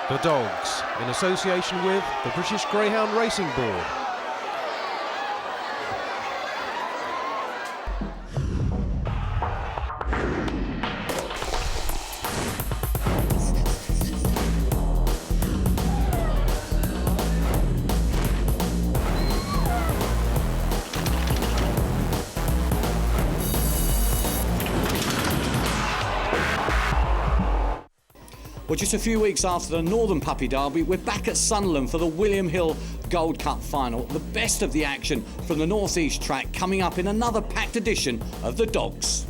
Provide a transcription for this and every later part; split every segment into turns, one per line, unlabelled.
The Dogs, in association with the British Greyhound Racing Board.
Well, just a few weeks after the Northern Puppy Derby, we're back at Sunderland for the William Hill Gold Cup final. The best of the action from the North East track coming up in another packed edition of The Dogs.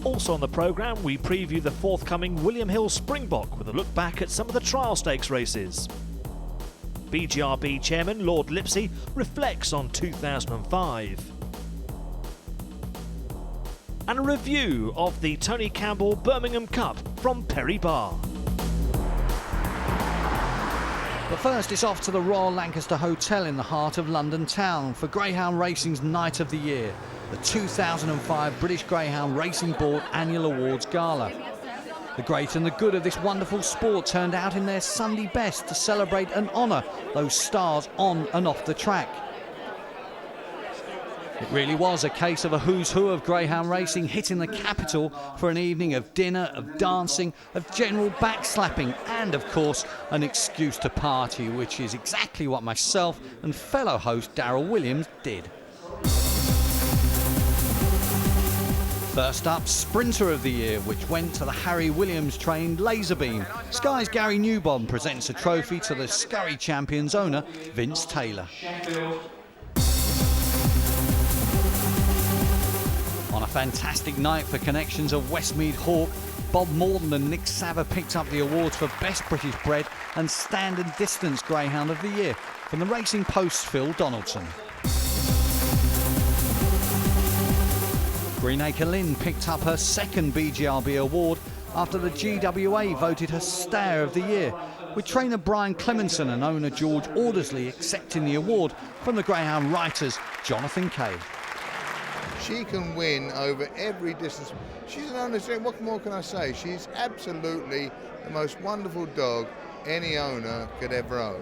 Also on the programme, we preview the forthcoming William Hill Springbok with a look back at some of the trial stakes races. BGRB Chairman Lord Lipsey reflects on 2005. And a review of the Tony Campbell Birmingham Cup from Perry Barr.
But first, it's off to the Royal Lancaster Hotel in the heart of London town for Greyhound Racing's Night of the Year, the 2005 British Greyhound Racing Board Annual Awards Gala. The great and the good of this wonderful sport turned out in their Sunday best to celebrate and honour those stars on and off the track. It really was a case of a who's who of greyhound racing hitting the capital for an evening of dinner, of dancing, of general backslapping and, of course, an excuse to party, which is exactly what myself and fellow host Darryl Williams did. First up, Sprinter of the Year, which went to the Harry Williams-trained Laserbeam. Sky's Gary Newbon presents a trophy to the Scurry Champions owner, Vince Taylor. On a fantastic night for connections of Westmead Hawk, Bob Morton and Nick Sava picked up the awards for Best British Bred and Stand and Distance Greyhound of the Year from the Racing Post's Phil Donaldson. Greenacre Lynn picked up her second BGRB award after the GWA voted her Stayer of the Year, with trainer Brian Clemenson and owner George Aldersley accepting the award from the greyhound writers Jonathan Kay.
She can win over every distance. She's an owner, what more can I say? She's absolutely the most wonderful dog any owner could ever own.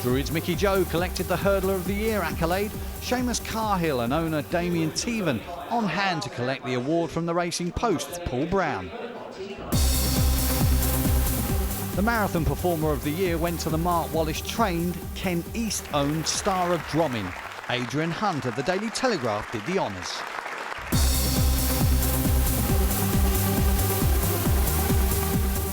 Druid's Mickey Joe collected the Hurdler of the Year accolade. Seamus Carhill and owner Damien Tevan on hand to collect the award from the Racing Post's Paul Brown. The Marathon Performer of the Year went to the Mark Wallace-trained, Ken East-owned Star of Drumming. Adrian Hunt of the Daily Telegraph did the honours.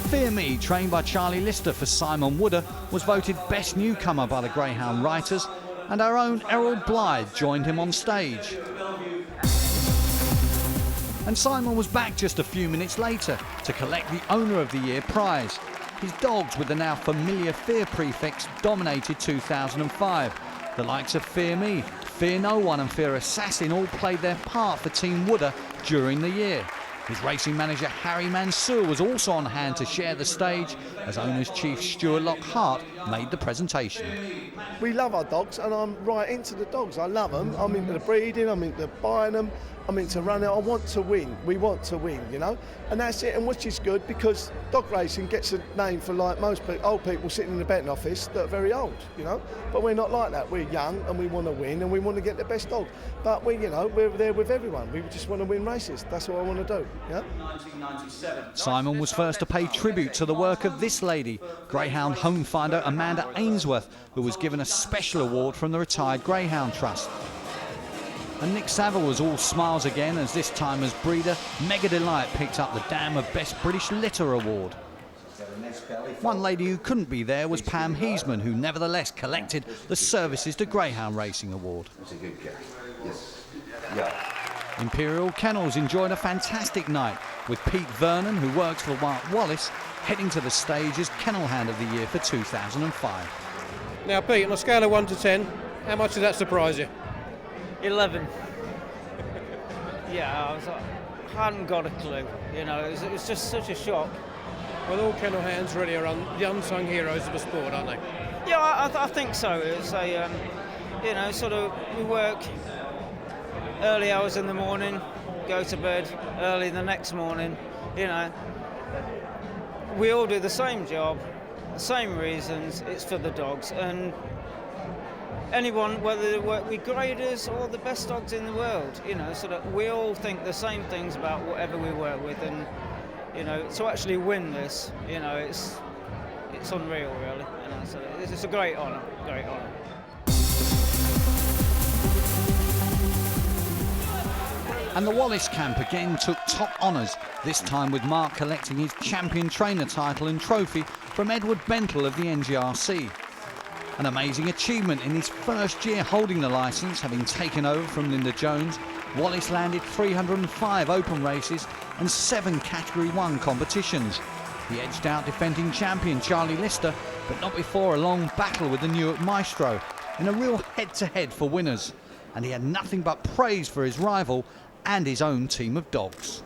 Fear Me, trained by Charlie Lister for Simon Wooder, was voted Best Newcomer by the Greyhound writers, and our own Errol Blythe joined him on stage. And Simon was back just a few minutes later to collect the Owner of the Year prize. His dogs, with the now familiar Fear prefix, dominated 2005. The likes of Fear Me, Fear No One and Fear Assassin all played their part for Team Wooder during the year. His racing manager Harry Mansour was also on hand to share the stage as Owners Chief Stuart Lockhart made the presentation.
We love our dogs and I'm right into the dogs. I love them. I'm into the breeding, I'm into buying them, I'm into running. I want to win. We want to win, you know, and that's it. And which is good because dog racing gets a name for like most old people sitting in the betting office that are very old, you know. But we're not like that. We're young and we want to win and we want to get the best dog. But we, you know, we're there with everyone. We just want to win races. That's what I want to do. Yeah.
Simon was first to pay tribute to the work of this lady, Greyhound home finder Amanda Ainsworth, who was given a special award from the Retired Greyhound Trust. And Nick Sava was all smiles again as this time as breeder, Mega Delight picked up the Dam of Best British Litter Award. One lady who couldn't be there was Pam Heesman, who nevertheless collected the Services to Greyhound Racing Award.
That's a good guy. Yes. Yeah.
Imperial Kennels enjoyed a fantastic night with Pete Vernon, who works for Mark Wallace, heading to the stage as Kennel Hand of the Year for 2005.
Now, Pete, on a scale of 1 to 10, how much did that surprise you?
11. Yeah, I hadn't got a clue. You know, it was just such a shock.
Well, all kennel hands really are the unsung heroes of the sport, aren't they?
Yeah, I think so. It's a, you know, sort of we work early hours in the morning, go to bed early the next morning, you know, we all do the same job, the same reasons. It's for the dogs, and anyone, whether they work with graders or the best dogs in the world, you know, so that we all think the same things about whatever we work with, and you know, to actually win this, you know, it's unreal, really. You know, so it's a great honour, great honour.
And the Wallace camp again took top honours, this time with Mark collecting his champion trainer title and trophy from Edward Bentle of the NGRC. An amazing achievement in his first year holding the licence, having taken over from Linda Jones. Wallace landed 305 open races and 7 Category 1 competitions. He edged out defending champion Charlie Lister, but not before a long battle with the Newark Maestro, in a real head-to-head for winners. And he had nothing but praise for his rival and his own team of dogs.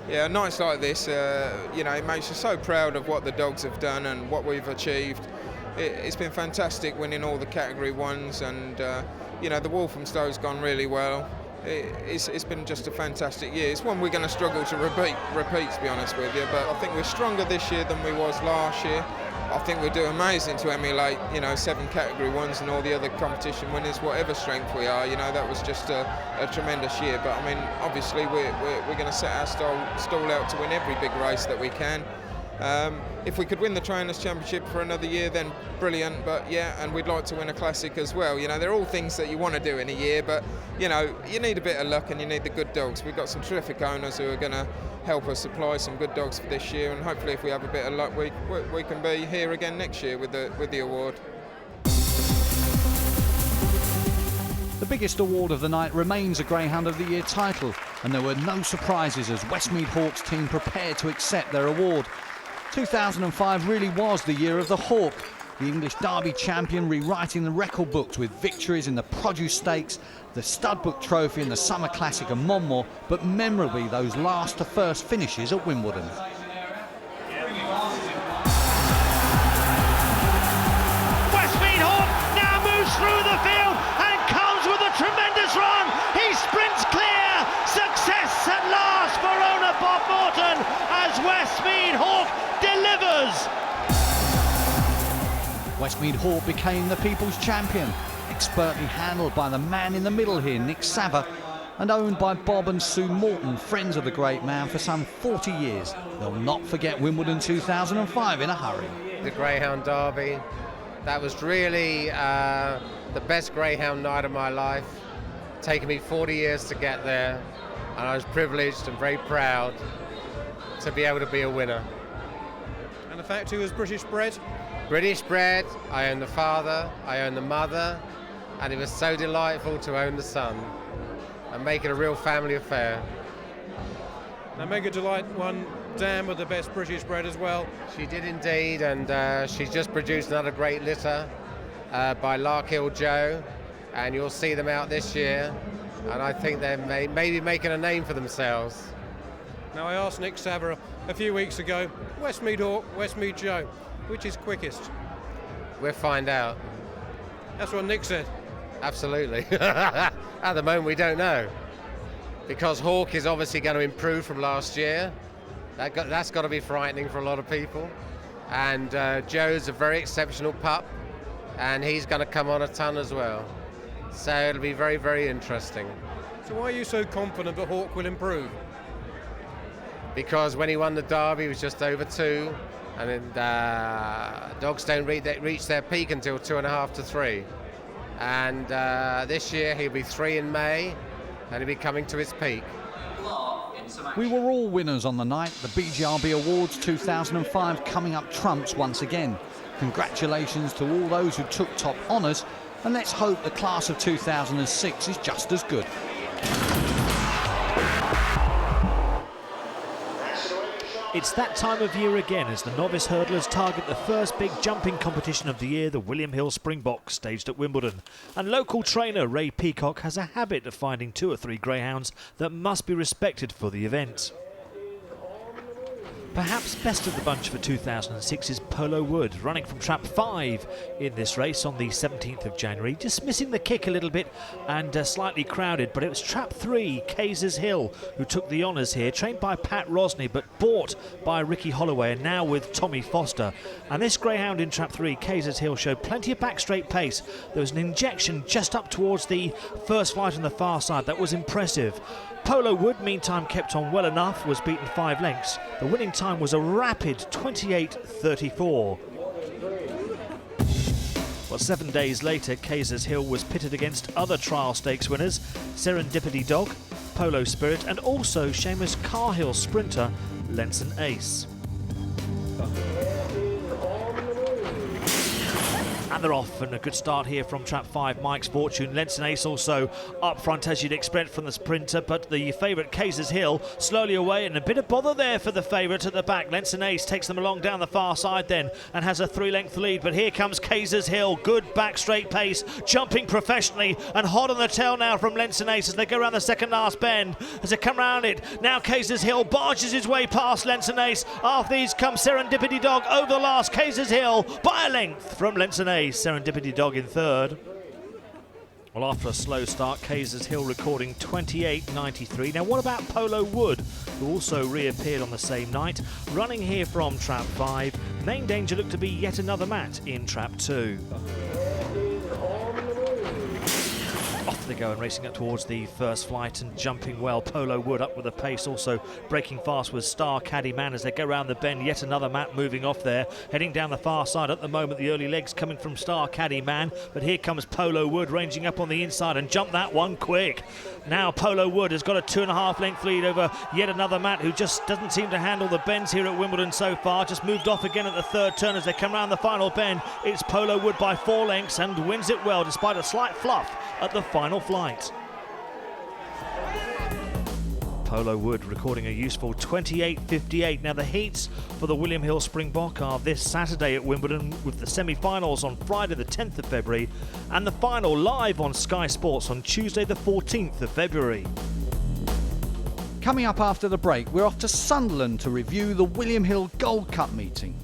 Yeah, nights like this, you know, it makes you so proud of what the dogs have done and what we've achieved. It's been fantastic winning all the Category 1s, and you know, the Walthamstow's gone really well. It's been just a fantastic year. It's one we're going to struggle to repeat, to be honest with you, but I think we're stronger this year than we was last year. I think we'll do amazing to emulate, you know, 7 Category 1s and all the other competition winners, whatever strength we are. You know, that was just a tremendous year. But I mean, obviously we're going to set our stall out to win every big race that we can. If we could win the Trainers' Championship for another year, then brilliant. But yeah, and we'd like to win a Classic as well. You know, they're all things that you want to do in a year, but you know, you need a bit of luck and you need the good dogs. We've got some terrific owners who are going to help us supply some good dogs for this year, and hopefully, if we have a bit of luck, we can be here again next year with the award.
The biggest award of the night remains a Greyhound of the Year title, and there were no surprises as Westmead Hawks team prepared to accept their award. 2005 really was the year of the Hawk, the English Derby champion rewriting the record books with victories in the Produce Stakes, the Studbook Trophy and the Summer Classic of Monmore, but memorably those last to first finishes at Wimbledon.
Westmead Hawk now moves through the field and comes with a tremendous run. He sprints clear. Success at last for owner Bob Morton as Westmead Hawk delivers.
Westmead Hawk became the people's champion, expertly handled by the man in the middle here, Nick Sava, and owned by Bob and Sue Morton, friends of the great man for some 40 years. They'll not forget Wimbledon 2005 in a hurry.
The Greyhound Derby, that was really the best Greyhound night of my life. Taken me 40 years to get there, and I was privileged and very proud to be able to be a winner.
And the fact he was British bred?
British bred, I own the father, I own the mother, and it was so delightful to own the son and make it a real family affair.
Now Mega Delight won Dam with the best British bred as well.
She did indeed, and she's just produced another great litter by Larkhill Joe, and you'll see them out this year, and I think they're maybe making a name for themselves.
Now I asked Nick Sava a few weeks ago, Westmead Hawk, Westmead Joe, which is quickest?
We'll find out.
That's what Nick said.
Absolutely. At the moment we don't know, because Hawk is obviously going to improve from last year. That's got to be frightening for a lot of people. And Joe's a very exceptional pup, and he's going to come on a ton as well. So it'll be very, very interesting.
So why are you so confident that Hawk will improve?
Because when he won the Derby, he was just over 2, and then dogs don't reach their peak until 2.5 to 3. And this year he'll be 3 in May, and he'll be coming to his peak.
We were all winners on the night. The BGRB Awards 2005 coming up trumps once again. Congratulations to all those who took top honours, and let's hope the class of 2006 is just as good.
It's that time of year again as the novice hurdlers target the first big jumping competition of the year, the William Hill Springbok, staged at Wimbledon. And local trainer Ray Peacock has a habit of finding 2 or 3 greyhounds that must be respected for the event. Perhaps best of the bunch for 2006 is Polo Wood, running from trap 5 in this race on the 17th of January, just missing the kick a little bit and slightly crowded, but it was trap 3, Kayser's Hill, who took the honours here, trained by Pat Rosney but bought by Ricky Holloway and now with Tommy Foster. And this greyhound in trap 3, Kayser's Hill, showed plenty of back straight pace. There was an injection just up towards the first flight on the far side. That was impressive. Polo Wood, meantime, kept on well enough, was beaten 5 lengths. The winning time was a rapid 28.34. Well, 7 days later, Kayser's Hill was pitted against other trial stakes winners, Serendipity Dog, Polo Spirit, and also Seamus Carhill sprinter, Lenson Ace. And they're off, and a good start here from trap 5, Mike's Fortune. Lenson Ace also up front, as you'd expect from the sprinter, but the favourite, Kayser's Hill, slowly away, and a bit of bother there for the favourite at the back. Lenson Ace takes them along down the far side then, and has a 3-length lead, but here comes Kayser's Hill. Good back straight pace, jumping professionally, and hot on the tail now from Lenson Ace as they go around the second last bend. As they come round it, now Kayser's Hill barges his way past Lenson Ace. After these comes Serendipity Dog over the last. Kayser's Hill by a length from Lenson Ace. Serendipity Dog in third. Well, after a slow start, Kayser's Hill recording 28.93. Now, what about Polo Wood, who also reappeared on the same night, running here from trap 5? Main danger looked to be yet another mat in trap 2. Off they go and racing up towards the first flight and jumping well. Polo Wood up with a pace, also breaking fast with Star Caddy Man as they go round the bend. Yet another mat moving off there, heading down the far side at the moment. The early legs coming from Star Caddy Man, but here comes Polo Wood ranging up on the inside and jumped that one quick. Now Polo Wood has got a 2.5 length lead over yet another mat who just doesn't seem to handle the bends here at Wimbledon so far. Just moved off again at the third turn as they come round the final bend. It's Polo Wood by 4 lengths and wins it well despite a slight fluff at the final flight. Polo Wood recording a useful 28.58. Now the heats for the William Hill Springbok are this Saturday at Wimbledon, with the semi-finals on Friday the 10th of February and the final live on Sky Sports on Tuesday the 14th of February.
Coming up after the break, we're off to Sunderland to review the William Hill Gold Cup meeting.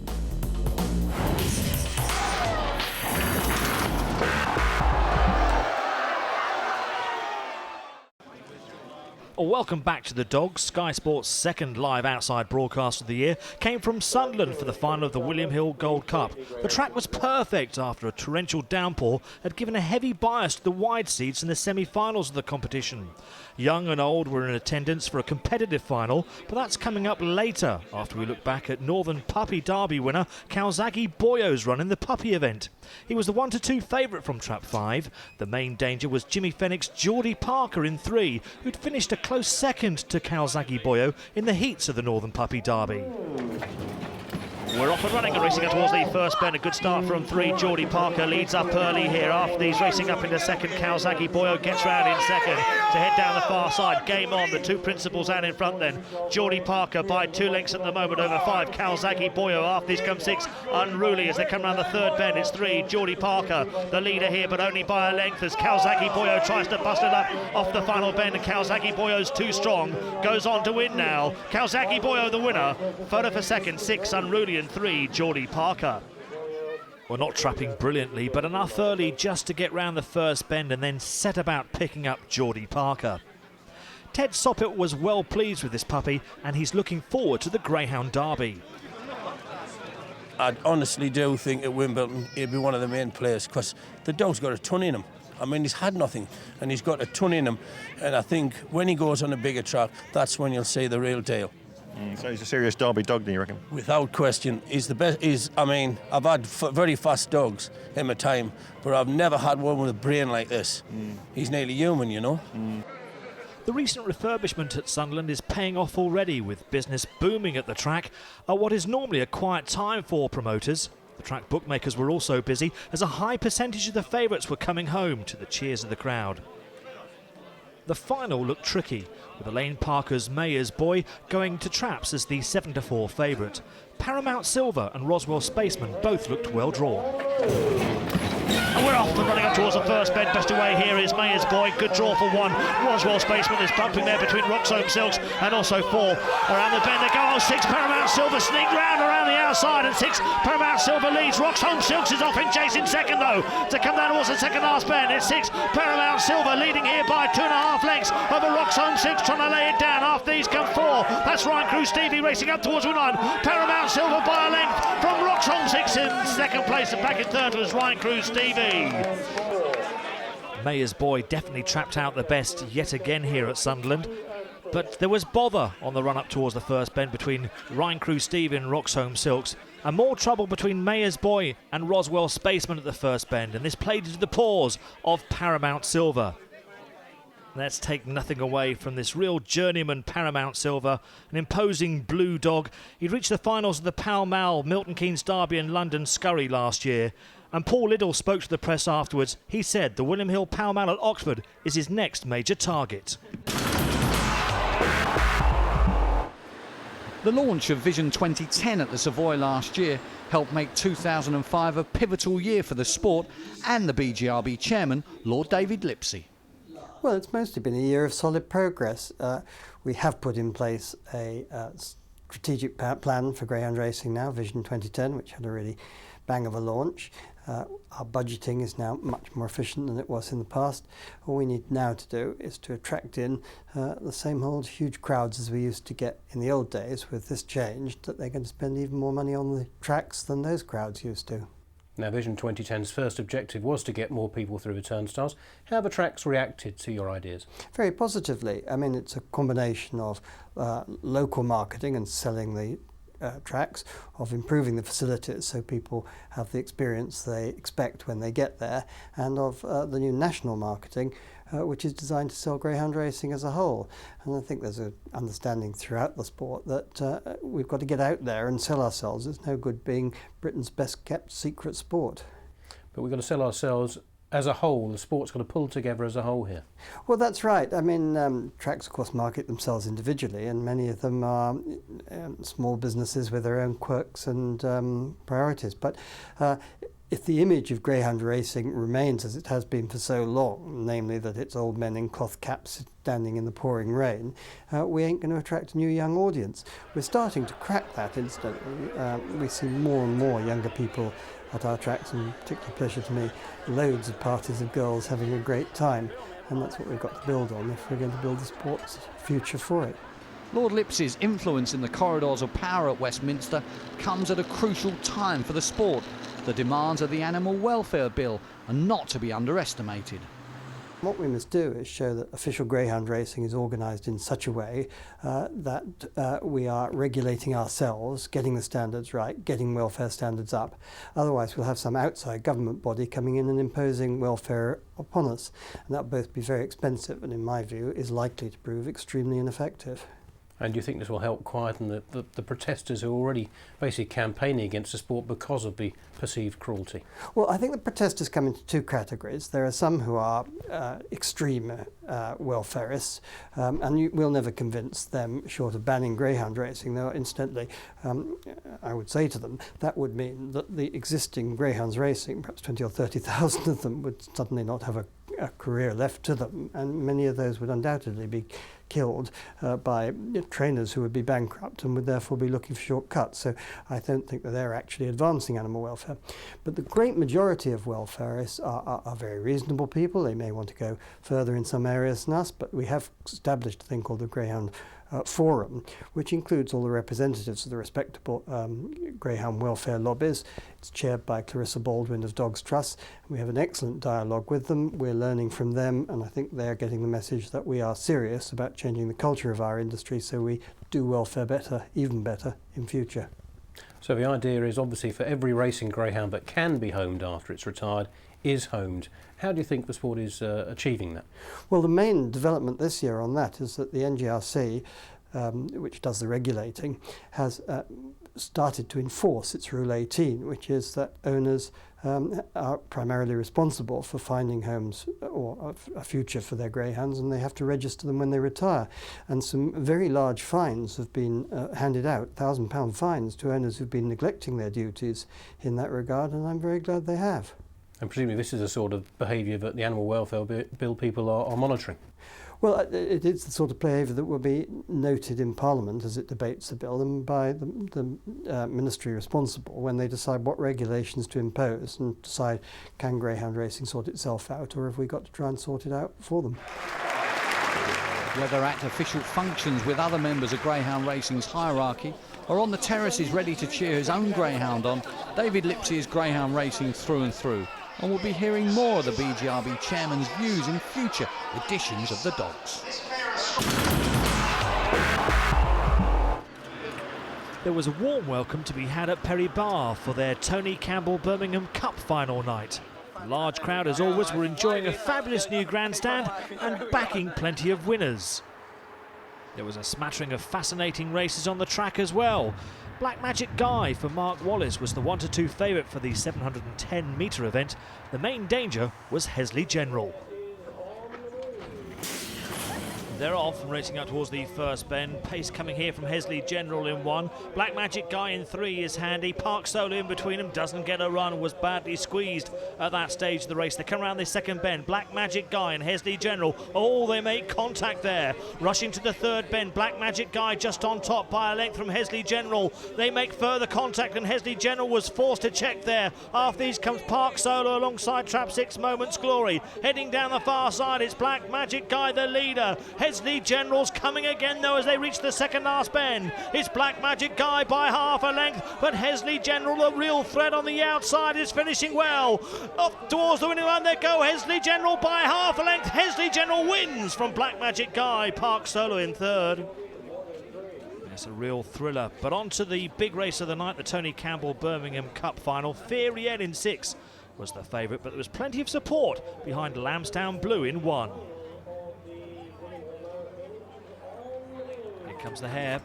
Welcome back to the Dogs. Sky Sports' second live outside broadcast of the year came from Sunderland for the final of the William Hill Gold Cup. The track was perfect after a torrential downpour had given a heavy bias to the wide seats in the semi-finals of the competition. Young and old were in attendance for a competitive final, but that's coming up later after we look back at Northern Puppy Derby winner Kawasaki Boyo's run in the puppy event. He was the 1-2 favourite from trap 5. The main danger was Jimmy Fenwick's Geordie Parker in 3, who'd finished a close second to Kawasaki Boyo in the heats of the Northern Puppy Derby. We're off and running and racing up towards the first bend. A good start from 3. Geordie Parker leads up early here. After these racing up into second, Kawasaki Boyo gets round in second to head down the far side. Game on. The 2 principals out in front then. Geordie Parker by 2 lengths at the moment over 5. Kawasaki Boyo. After these come 6. Unruly as they come round the third bend. It's 3. Geordie Parker, the leader here, but only by a length as Kawasaki Boyo tries to bust it up off the final bend. And Kawasaki Boyo's too strong. Goes on to win now. Kawasaki Boyo the winner. Photo for second. 6 Unruly and 3 Geordie Parker. Well, not trapping brilliantly, but enough early just to get round the first bend and then set about picking up Geordie Parker. Ted Soppett was well pleased with this puppy and he's looking forward to the Greyhound Derby.
I honestly do think at Wimbledon he'll be one of the main players because the dog's got a ton in him. I mean, he's had nothing and he's got a ton in him, and I think when he goes on a bigger track, that's when you'll see the real deal.
So he's a serious Derby dog, do you reckon?
Without question. He's the best. I mean, I've had very fast dogs in my time, but I've never had one with a brain like this. He's nearly human, you know.
The recent refurbishment at Sunderland is paying off already, with business booming at the track at what is normally a quiet time for promoters. The track bookmakers were also busy as a high percentage of the favourites were coming home to the cheers of the crowd. The final looked tricky, with Elaine Parker's Mayor's Boy going to traps as the 7-4 favourite. Paramount Silver and Roswell Spaceman both looked well drawn. And we're off and running up towards the first bend. Best away here is Mayer's Boy. Good draw for one. Roswell Spaceman is pumping there between Roxholm Silks and also 4 around the bend. They go on 6. Paramount Silver sneaked round around the outside, and 6 Paramount Silver leads. Roxholm Silks is off in chase in second though to come down towards the second last bend. It's 6 Paramount Silver leading here by 2.5 lengths over Roxholm Silks, trying to lay it down. After these come 4. That's Ryan Crew Stevie racing up towards Route 9. Paramount Silver by a length from Roxholm Silks in second place, and back in third was Ryan Crew Stevie. Mayer's Boy definitely trapped out the best yet again here at Sunderland, but there was bother on the run up towards the first bend between Rhine Crew Stevie and Roxholm Silks, and more trouble between Mayer's Boy and Roswell Spaceman at the first bend, and this played into the paws of Paramount Silver. Let's take nothing away from this real journeyman Paramount Silver, an imposing blue dog. He'd reached the finals of the Pall Mall, Milton Keynes Derby and London Scurry last year, and Paul Liddell spoke to the press afterwards. He said the William Hill Pall Mall at Oxford is his next major target.
The launch of Vision 2010 at the Savoy last year helped make 2005 a pivotal year for the sport and the BGRB chairman, Lord David Lipsey.
Well, it's mostly been a year of solid progress. We have put in place a strategic plan for greyhound racing now, Vision 2010, which had a really bang of a launch. Our budgeting is now much more efficient than it was in the past. All we need now to do is to attract in the same old huge crowds as we used to get in the old days. With this change, that they're going to spend even more money on the tracks than those crowds used to.
Now, Vision 2010's first objective was to get more people through the turnstiles. How have the tracks reacted to your ideas?
Very positively. I mean, it's a combination of local marketing and selling the tracks, of improving the facilities so people have the experience they expect when they get there, and of the new national marketing, which is designed to sell greyhound racing as a whole. And I think there's an understanding throughout the sport that we've got to get out there and sell ourselves. It's no good being Britain's best kept secret sport.
But we've got to sell ourselves as a whole. The sport's got to pull together as a whole here.
Well, that's right. I mean, tracks, of course, market themselves individually, and many of them are small businesses with their own quirks and priorities. But if the image of greyhound racing remains as it has been for so long, namely that it's old men in cloth caps standing in the pouring rain, we ain't going to attract a new young audience. We're starting to crack that instantly. We see more and more younger people at our tracks, and particularly pleasure to me, loads of parties of girls having a great time, and that's what we've got to build on if we're going to build the sport's future for it.
Lord Lipsey's influence in the corridors of power at Westminster comes at a crucial time for the sport. The demands of the Animal Welfare Bill are not to be underestimated.
What we must do is show that official greyhound racing is organised in such a way that we are regulating ourselves, getting the standards right, getting welfare standards up. Otherwise we'll have some outside government body coming in and imposing welfare upon us. And that'll both be very expensive and, in my view, is likely to prove extremely ineffective.
And do you think this will help quieten the protesters who are already basically campaigning against the sport because of the perceived cruelty?
Well, I think the protesters come into two categories. There are some who are extreme welfarists, and we'll never convince them, short of banning greyhound racing, though incidentally, I would say to them, that would mean that the existing greyhounds racing, perhaps 20 or 30,000 of them, would suddenly not have a career left to them, and many of those would undoubtedly be killed by trainers who would be bankrupt and would therefore be looking for shortcuts. So I don't think that they're actually advancing animal welfare. But the great majority of welfarists are very reasonable people. They may want to go further in some areas than us, but we have established a thing called the Greyhound Forum, which includes all the representatives of the respectable greyhound welfare lobbies. It's chaired by Clarissa Baldwin of Dogs Trust. We have an excellent dialogue with them. We're learning from them, and I think they're getting the message that we are serious about changing the culture of our industry so we do welfare better, even better, in future.
So the idea is obviously for every racing greyhound that can be homed after it's retired is homed. How do you think the sport is achieving that?
Well, the main development this year on that is that the NGRC, which does the regulating, has started to enforce its Rule 18, which is that owners are primarily responsible for finding homes or a future for their greyhounds, and they have to register them when they retire. And some very large fines have been handed out, £1,000 fines to owners who've been neglecting their duties in that regard, and I'm very glad they have.
And presumably this is a sort of behaviour that the Animal Welfare Bill people are monitoring.
Well, it is the sort of behaviour that will be noted in Parliament as it debates the bill and by the ministry responsible when they decide what regulations to impose and decide can greyhound racing sort itself out, or have we got to try and sort it out for them.
Whether at official functions with other members of greyhound racing's hierarchy or on the terraces ready to cheer his own greyhound on, David Lipsey is greyhound racing through and through, and we'll be hearing more of the BGRB chairman's views in future editions of The Dogs.
There was a warm welcome to be had at Perry Bar for their Tony Campbell Birmingham Cup final night. A large crowd, as always, were enjoying a fabulous new grandstand and backing plenty of winners. There was a smattering of fascinating races on the track as well. Black Magic Guy for Mark Wallace was the 1-2 favourite for the 710-metre event. The main danger was Hesley General. They're off and racing up towards the first bend. Pace coming here from Hesley General in 1. Black Magic Guy in 3 is handy. Park Solo in between them, doesn't get a run, was badly squeezed at that stage of the race. They come around this second bend. Black Magic Guy and Hesley General. Oh, they make contact there. Rushing to the third bend. Black Magic Guy just on top by a length from Hesley General. They make further contact and Hesley General was forced to check there. After these comes Park Solo alongside Trap 6 Moments Glory. Heading down the far side, it's Black Magic Guy the leader. Hesley General's coming again though as they reach the second last bend. It's Black Magic Guy by half a length, but Hesley General, a real threat on the outside, is finishing well. Up towards the winning line they go. Hesley General by half a length. Hesley General wins from Black Magic Guy. Park Solo in third. It's a real thriller. But on to the big race of the night, the Tony Campbell Birmingham Cup final. Ferienne in 6 was the favourite, but there was plenty of support behind Lambstown Blue in 1. Comes the hare,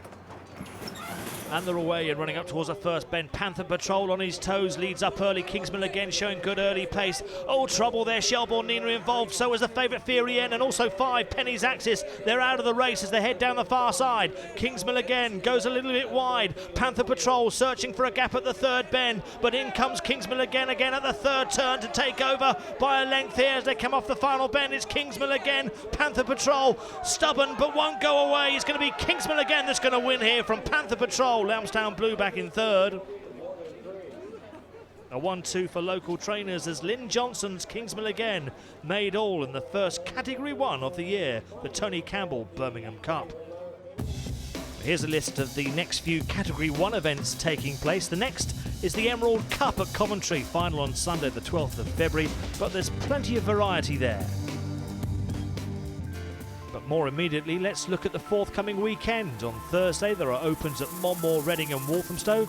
and they're away and running up towards the first bend. Panther Patrol on his toes, leads up early. Kingsmill again showing good early pace. Oh, trouble there, Shelbourne Nina involved, so is the favourite Ferienne, and also 5 Penny's Axis. They're out of the race as they head down the far side. Kingsmill again goes a little bit wide. Panther Patrol searching for a gap at the third bend, but in comes Kingsmill again at the third turn to take over by a length here as they come off the final bend. It's Kingsmill again. Panther Patrol stubborn but won't go away. It's going to be Kingsmill again that's going to win here from Panther Patrol. Lambstown Blue back in third. A 1-2 for local trainers as Lynn Johnson's Kingsmill again made all in the first Category 1 of the year, the Tony Campbell Birmingham Cup. Here's a list of the next few Category 1 events taking place. The next is the Emerald Cup at Coventry, final on Sunday the 12th of February, but there's plenty of variety there. But more immediately, let's look at the forthcoming weekend. On Thursday, there are opens at Monmore, Reading and Walthamstow.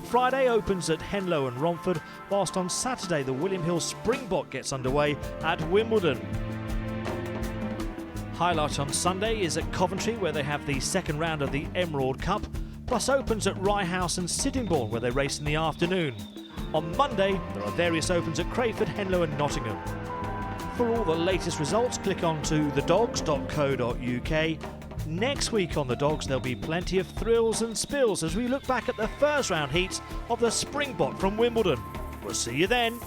Friday opens at Henlow and Romford, whilst on Saturday, the William Hill Springbok gets underway at Wimbledon. Highlight on Sunday is at Coventry, where they have the second round of the Emerald Cup, plus opens at Rye House and Sittingbourne, where they race in the afternoon. On Monday, there are various opens at Crayford, Henlow and Nottingham. For all the latest results, click on to thedogs.co.uk. Next week on The Dogs, there'll be plenty of thrills and spills as we look back at the first round heats of the Springbok from Wimbledon. We'll see you then.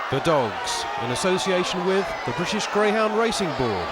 The Dogs, in association with the British Greyhound Racing Board.